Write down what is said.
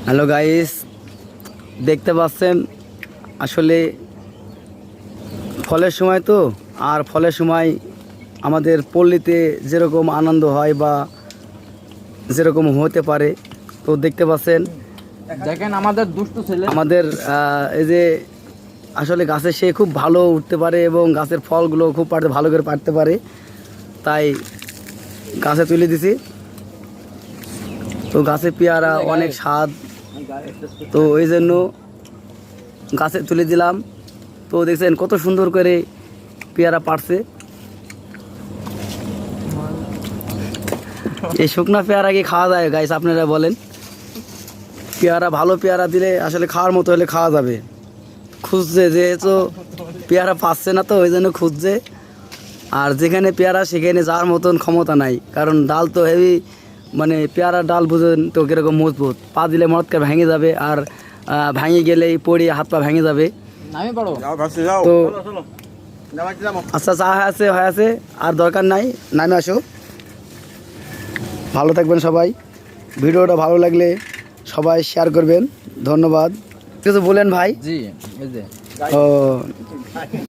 Hello guys, দেখতে পাচ্ছেন আসলে ফলের সময় তো, আর ফলের সময় আমাদের পল্লীতে যেরকম আনন্দ হয় বা যেরকম হতে পারে, তো দেখতে পাচ্ছেন দেখেন আমাদের দুষ্টু ছেলে আমাদের এই যে আসলে গাছে সে খুব ভালো উঠতে পারে এবং গাছের ফলগুলো খুব ভালো করে পাড়তে পারে, তাই গাছে তুলে দিছি। তো গাছে পেয়ারা অনেক স্বাদ, তো ওই জন্য গাছে তুলে দিলাম। তো দেখছেন কত সুন্দর করে পেয়ারা পাড়ছে। এই শুকনা পেয়ারা কি খাওয়া যায় গাইস? আপনারা বলেন। পেয়ারা ভালো পেয়ারা দিলে আসলে খাওয়ার মতো হলে খাওয়া যাবে। খুঁজছে, যেহেতু পেয়ারা পাচ্ছে না তো ওই জন্য খুঁজছে। আর যেখানে পেয়ারা সেখানে যাওয়ার মতন ক্ষমতা নাই, কারণ ডাল তো হেভি, মানে পেয়ারা ডাল বুঝেন তো কীরকম মজবুত, পা দিলে মরৎকার ভেঙে যাবে, আর ভেঙে গেলেই পড়ে হাত পা ভেঙে যাবে। তো আচ্ছা, চা হয়ে আছে, আর দরকার নাই, নামে আসো। ভালো থাকবেন সবাই। ভিডিওটা ভালো লাগলে সবাই শেয়ার করবেন। ধন্যবাদ। কিছু বলেন ভাই। জি, এই যে ও